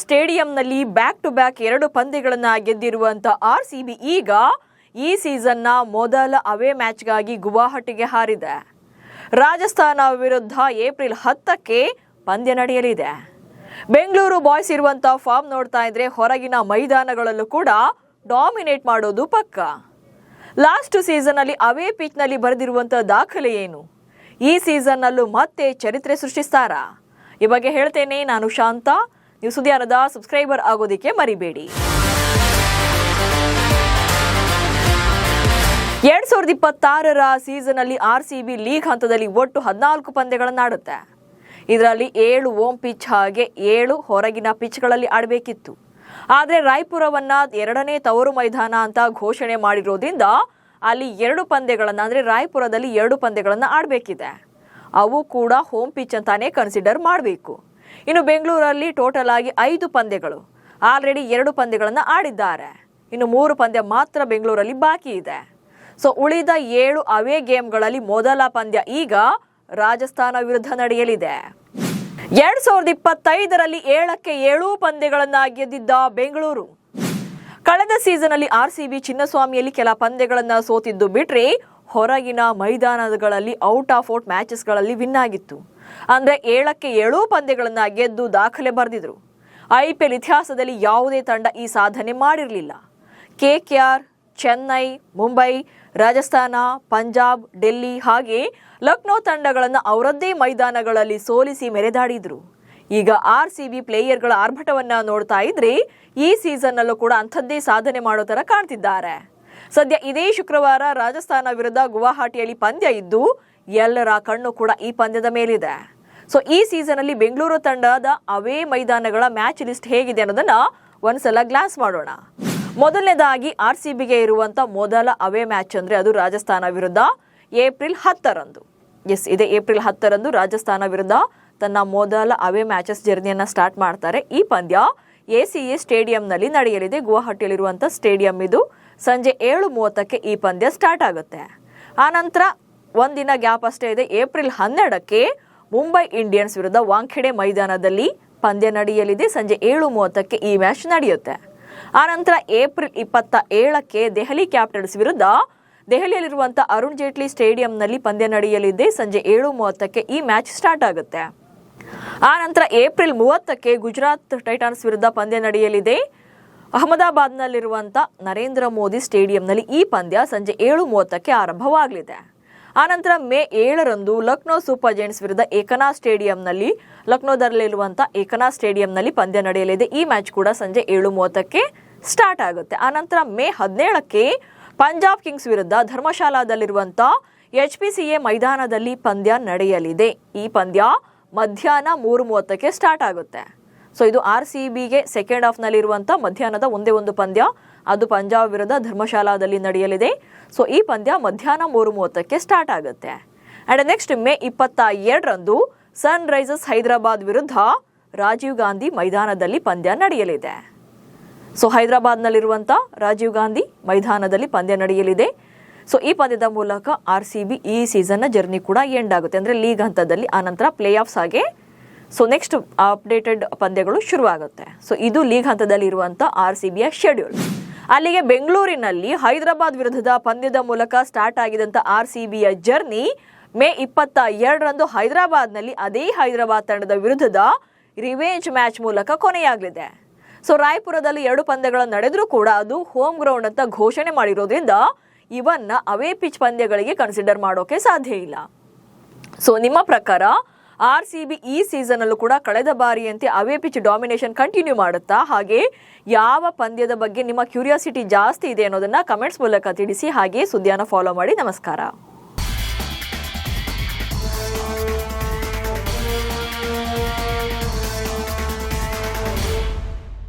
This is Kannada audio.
ಸ್ಟೇಡಿಯಂನಲ್ಲಿ ಬ್ಯಾಕ್ ಟು ಬ್ಯಾಕ್ 2 ಪಂದ್ಯಗಳನ್ನು ಗೆದ್ದಿರುವಂತ ಆರ್ಸಿಬಿ ಈಗ ಈ ಸೀಸನ್ನ ಮೊದಲ ಅವೇ ಮ್ಯಾಚ್ಗಾಗಿ ಗುವಾಹಟಿಗೆ ಹಾರಿದೆ. ರಾಜಸ್ಥಾನ ವಿರುದ್ಧ ಏಪ್ರಿಲ್ 10ಕ್ಕೆ ಪಂದ್ಯ ನಡೆಯಲಿದೆ. ಬೆಂಗಳೂರು ಬಾಯ್ಸ್ ಇರುವಂತ ಫಾರ್ಮ್ ನೋಡ್ತಾ ಇದ್ರೆ ಹೊರಗಿನ ಮೈದಾನಗಳಲ್ಲೂ ಕೂಡ ಡಾಮಿನೇಟ್ ಮಾಡೋದು ಪಕ್ಕ. ಲಾಸ್ಟ್ ಸೀಸನ್ ಅಲ್ಲಿ ಅವೇ ಪಿಚ್ ನಲ್ಲಿ ಬರೆದಿರುವಂತ ದಾಖಲೆ ಏನು? ಈ ಸೀಸನ್ ನಲ್ಲೂ ಮತ್ತೆ ಚರಿತ್ರೆ ಸೃಷ್ಟಿಸ್ತಾರಾ? ಈ ಬಗ್ಗೆ ಹೇಳ್ತೇನೆ. ನಾನು ಶಾಂತ. ನೀವು ಸುದ್ದಿಯಾನದ ಸಬ್ಸ್ಕ್ರೈಬರ್ ಆಗೋದಿಕ್ಕೆ ಮರಿಬೇಡಿ. 2026ರ ಸೀಸನ್ ಅಲ್ಲಿ ಆರ್ಸಿಬಿ ಲೀಗ್ ಹಂತದಲ್ಲಿ ಒಟ್ಟು 14 ಪಂದ್ಯಗಳನ್ನು ಆಡುತ್ತೆ. ಇದರಲ್ಲಿ 7 ಹೋಮ್ ಪಿಚ್ ಹಾಗೆ 7 ಹೊರಗಿನ ಪಿಚ್ಗಳಲ್ಲಿ ಆಡಬೇಕಿತ್ತು. ಆದರೆ ರಾಯ್ಪುರವನ್ನ 2ನೇ ತವರು ಮೈದಾನ ಅಂತ ಘೋಷಣೆ ಮಾಡಿರೋದ್ರಿಂದ ಅಲ್ಲಿ 2 ಪಂದ್ಯಗಳನ್ನು ಅಂದರೆ ರಾಯ್ಪುರದಲ್ಲಿ 2 ಪಂದ್ಯಗಳನ್ನು ಆಡಬೇಕಿದೆ. ಅವು ಕೂಡ ಹೋಮ್ ಪಿಚ್ ಅಂತಾನೆ ಕನ್ಸಿಡರ್ ಮಾಡಬೇಕು. ಇನ್ನು ಬೆಂಗಳೂರಲ್ಲಿ ಟೋಟಲ್ ಆಗಿ 5 ಪಂದ್ಯಗಳು ಆಲ್ರೆಡಿ 2 ಪಂದ್ಯಗಳನ್ನು ಆಡಿದ್ದಾರೆ. ಇನ್ನು 3 ಪಂದ್ಯ ಮಾತ್ರ ಬೆಂಗಳೂರಲ್ಲಿ ಬಾಕಿ ಇದೆ. ಸೊ ಉಳಿದ 7 ಅವೇ ಗೇಮ್ಗಳಲ್ಲಿ ಮೊದಲ ಪಂದ್ಯ ಈಗ ರಾಜಸ್ಥಾನ ವಿರುದ್ಧ ನಡೆಯಲಿದೆ. 2025ರಲ್ಲಿ 7ಕ್ಕೆ 7 ಪಂದ್ಯಗಳನ್ನು ಗೆದ್ದಿದ್ದ ಬೆಂಗಳೂರು ಕಳೆದ ಸೀಸನ್ ಅಲ್ಲಿ ಆರ್ಸಿಬಿ ಚಿನ್ನಸ್ವಾಮಿಯಲ್ಲಿ ಕೆಲ ಪಂದ್ಯಗಳನ್ನು ಸೋತಿದ್ದು ಬಿಟ್ರೆ ಹೊರಗಿನ ಮೈದಾನಗಳಲ್ಲಿ ಔಟ್ ಆಫ್ ಔಟ್ ಮ್ಯಾಚಸ್ಗಳಲ್ಲಿ ವಿನ್ ಆಗಿತ್ತು. ಅಂದ್ರೆ 7ಕ್ಕೆ 7 ಪಂದ್ಯಗಳನ್ನು ಗೆದ್ದು ದಾಖಲೆ ಬರೆದಿದ್ರು. ಐಪಿಎಲ್ ಇತಿಹಾಸದಲ್ಲಿ ಯಾವುದೇ ತಂಡ ಈ ಸಾಧನೆ ಮಾಡಿರಲಿಲ್ಲ. ಕೆಕೆಆರ್, ಚೆನ್ನೈ, ಮುಂಬೈ, ರಾಜಸ್ಥಾನ, ಪಂಜಾಬ್, ಡೆಲ್ಲಿ ಹಾಗೆ ಲಕ್ನೋ ತಂಡಗಳನ್ನು ಅವರದ್ದೇ ಮೈದಾನಗಳಲ್ಲಿ ಸೋಲಿಸಿ ಮೆರೆದಾಡಿದ್ರು. ಈಗ ಆರ್ಸಿಬಿ ಪ್ಲೇಯರ್ಗಳ ಆರ್ಭಟವನ್ನ ನೋಡ್ತಾ ಇದ್ರೆ ಈ ಸೀಸನ್ ನಲ್ಲೂ ಕೂಡ ಅಂಥದ್ದೇ ಸಾಧನೆ ಮಾಡೋ ತರ ಕಾಣ್ತಿದ್ದಾರೆ. ಸದ್ಯ ಇದೇ ಶುಕ್ರವಾರ ರಾಜಸ್ಥಾನ ವಿರುದ್ಧ ಗುವಾಹಟಿಯಲ್ಲಿ ಪಂದ್ಯ ಇದ್ದು ಎಲ್ಲರ ಕಣ್ಣು ಕೂಡ ಈ ಪಂದ್ಯದ ಮೇಲಿದೆ. ಸೊ ಈ ಸೀಸನ್ ಅಲ್ಲಿ ಬೆಂಗಳೂರು ತಂಡದ ಅವೇ ಮೈದಾನಗಳ ಮ್ಯಾಚ್ ಲಿಸ್ಟ್ ಹೇಗಿದೆ ಅನ್ನೋದನ್ನ ಒಂದ್ಸಲ ಗ್ಲಾನ್ಸ್ ಮಾಡೋಣ. ಮೊದಲನೇದಾಗಿ ಆರ್ಸಿಬಿಗೆ ಇರುವಂತ ಮೊದಲ ಅವೇ ಮ್ಯಾಚ್ ಅಂದ್ರೆ ಅದು ರಾಜಸ್ಥಾನ ವಿರುದ್ಧ ಏಪ್ರಿಲ್ 10ರಂದು. ಇದೆ ಏಪ್ರಿಲ್ 10ರಂದು ರಾಜಸ್ಥಾನ ವಿರುದ್ಧ ತನ್ನ ಮೊದಲ ಅವೇ ಮ್ಯಾಚಸ್ ಜರ್ನಿಯನ್ನ ಸ್ಟಾರ್ಟ್ ಮಾಡ್ತಾರೆ. ಈ ಪಂದ್ಯ ಎಸಿಎ ಸ್ಟೇಡಿಯಂನಲ್ಲಿ ನಡೆಯಲಿದೆ. ಗುವಾಹಟಿಯಲ್ಲಿರುವಂತ ಸ್ಟೇಡಿಯಂ ಇದು. ಸಂಜೆ 7:30ಕ್ಕೆ ಈ ಪಂದ್ಯ ಸ್ಟಾರ್ಟ್ ಆಗುತ್ತೆ. ಆನಂತರ ಒಂದಿನ ಗ್ಯಾಪ್ ಅಷ್ಟೇ ಇದೆ. ಏಪ್ರಿಲ್ 12ಕ್ಕೆ ಮುಂಬೈ ಇಂಡಿಯನ್ಸ್ ವಿರುದ್ಧ ವಾಂಖೆಡೆ ಮೈದಾನದಲ್ಲಿ ಪಂದ್ಯ ನಡೆಯಲಿದೆ. ಸಂಜೆ 7:30ಕ್ಕೆ ಈ ಮ್ಯಾಚ್ ನಡೆಯುತ್ತೆ. ಆನಂತರ ಏಪ್ರಿಲ್ 27ಕ್ಕೆ ದೆಹಲಿ ಕ್ಯಾಪಿಟಲ್ಸ್ ವಿರುದ್ಧ ದೆಹಲಿಯಲ್ಲಿರುವಂತಹ ಅರುಣ್ ಜೇಟ್ಲಿ ಸ್ಟೇಡಿಯಂನಲ್ಲಿ ಪಂದ್ಯ ನಡೆಯಲಿದೆ. ಸಂಜೆ 7:30ಕ್ಕೆ ಈ ಮ್ಯಾಚ್ ಸ್ಟಾರ್ಟ್ ಆಗುತ್ತೆ. ಆನಂತರ ಏಪ್ರಿಲ್ 30ಕ್ಕೆ ಗುಜರಾತ್ ಟೈಟಾನ್ಸ್ ವಿರುದ್ಧ ಪಂದ್ಯ ನಡೆಯಲಿದೆ. ಅಹಮದಾಬಾದ್ನಲ್ಲಿರುವಂಥ ನರೇಂದ್ರ ಮೋದಿ ಸ್ಟೇಡಿಯಂನಲ್ಲಿ ಈ ಪಂದ್ಯ ಸಂಜೆ 7:30ಕ್ಕೆ ಆರಂಭವಾಗಲಿದೆ. ಆನಂತರ ಮೇ 7ರಂದು ಲಕ್ನೋ ಸೂಪರ್ ಜೈಂಟ್ಸ್ ವಿರುದ್ಧ ಏಕನಾ ಸ್ಟೇಡಿಯಂನಲ್ಲಿ ಲಕ್ನೋದಲ್ಲಿರುವಂಥ ಏಕನಾ ಸ್ಟೇಡಿಯಂನಲ್ಲಿ ಪಂದ್ಯ ನಡೆಯಲಿದೆ. ಈ ಮ್ಯಾಚ್ ಕೂಡ ಸಂಜೆ 7:30ಕ್ಕೆ ಸ್ಟಾರ್ಟ್ ಆಗುತ್ತೆ. ಆನಂತರ ಮೇ 17ಕ್ಕೆ ಪಂಜಾಬ್ ಕಿಂಗ್ಸ್ ವಿರುದ್ಧ ಧರ್ಮಶಾಲಾದಲ್ಲಿರುವಂಥ HPCA ಮೈದಾನದಲ್ಲಿ ಪಂದ್ಯ ನಡೆಯಲಿದೆ. ಈ ಪಂದ್ಯ ಮಧ್ಯಾಹ್ನ 3:30ಕ್ಕೆ ಸ್ಟಾರ್ಟ್ ಆಗುತ್ತೆ. ಸೊ ಇದು ಆರ್ಸಿಬಿಗೆ ಸೆಕೆಂಡ್ ಹಾಫ್ನಲ್ಲಿರುವಂಥ ಮಧ್ಯಾಹ್ನದ ಒಂದೇ ಒಂದು ಪಂದ್ಯ. ಅದು ಪಂಜಾಬ್ ವಿರುದ್ಧ ಧರ್ಮಶಾಲಾದಲ್ಲಿ ನಡೆಯಲಿದೆ. ಸೊ ಈ ಪಂದ್ಯ ಮಧ್ಯಾಹ್ನ 3:30ಕ್ಕೆ ಸ್ಟಾರ್ಟ್ ಆಗುತ್ತೆ. ಅಂಡ್ ನೆಕ್ಸ್ಟ್ ಮೇ 22ರಂದು ಸನ್ ರೈಸರ್ಸ್ ಹೈದರಾಬಾದ್ ವಿರುದ್ಧ ರಾಜೀವ್ ಗಾಂಧಿ ಮೈದಾನದಲ್ಲಿ ಪಂದ್ಯ ನಡೆಯಲಿದೆ. ಸೊ ಹೈದರಾಬಾದ್ನಲ್ಲಿರುವಂಥ ರಾಜೀವ್ ಗಾಂಧಿ ಮೈದಾನದಲ್ಲಿ ಪಂದ್ಯ ನಡೆಯಲಿದೆ. ಸೊ ಈ ಪಂದ್ಯದ ಮೂಲಕ ಆರ್ಸಿಬಿ ಈ ಸೀಸನ್ನ ಜರ್ನಿ ಕೂಡ ಎಂಡ್ ಆಗುತ್ತೆ. ಅಂದರೆ ಲೀಗ್ ಹಂತದಲ್ಲಿ ಆನಂತರ ಪ್ಲೇ ಆಫ್ಸ್ ಹಾಗೆ ಸೊ ನೆಕ್ಸ್ಟ್ ಅಪ್ಡೇಟೆಡ್ ಪಂದ್ಯಗಳು ಶುರುವಾಗುತ್ತೆ. ಸೊ ಇದು ಲೀಗ್ ಹಂತದಲ್ಲಿ ಇರುವಂಥ ಆರ್ಸಿಬಿಯ ಶೆಡ್ಯೂಲ್. ಅಲ್ಲಿಗೆ ಬೆಂಗಳೂರಿನಲ್ಲಿ ಹೈದರಾಬಾದ್ ವಿರುದ್ಧದ ಪಂದ್ಯದ ಮೂಲಕ ಸ್ಟಾರ್ಟ್ ಆಗಿದಂಥ ಆರ್ಸಿಬಿಯ ಜರ್ನಿ ಮೇ 22ರಂದು ಹೈದರಾಬಾದ್ನಲ್ಲಿ ಅದೇ ಹೈದರಾಬಾದ್ ತಂಡದ ವಿರುದ್ಧದ ರಿವೆಂಜ್ ಮ್ಯಾಚ್ ಮೂಲಕ ಕೊನೆಯಾಗಲಿದೆ. ಸೊ ರಾಯ್ಪುರದಲ್ಲಿ 2 ಪಂದ್ಯಗಳು ನಡೆದರೂ ಕೂಡ ಅದು ಹೋಮ್ ಗ್ರೌಂಡ್ ಅಂತ ಘೋಷಣೆ ಮಾಡಿರೋದ್ರಿಂದ ಇವನ್ನ ಅವೇ ಪಿಚ್ ಪಂದ್ಯಗಳಿಗೆ ಕನ್ಸಿಡರ್ ಮಾಡೋಕೆ ಸಾಧ್ಯ ಇಲ್ಲ. ಸೊ ನಿಮ್ಮ ಪ್ರಕಾರ ಆರ್ಸಿಬಿ ಈ ಸೀಸನ್ ಅಲ್ಲೂ ಕೂಡ ಕಳೆದ ಬಾರಿಯಂತೆ ಅವೇ ಪಿಚ್ ಡಾಮಿನೇಷನ್ ಕಂಟಿನ್ಯೂ ಮಾಡುತ್ತಾ? ಹಾಗೆ ಯಾವ ಪಂದ್ಯದ ಬಗ್ಗೆ ನಿಮ್ಮ ಕ್ಯೂರಿಯಾಸಿಟಿ ಜಾಸ್ತಿ ಇದೆ ಅನ್ನೋದನ್ನ ಕಮೆಂಟ್ಸ್ ಮೂಲಕ ತಿಳಿಸಿ. ಹಾಗೆ ಸುದ್ದಿಯನ್ನು ಫಾಲೋ ಮಾಡಿ. ನಮಸ್ಕಾರ.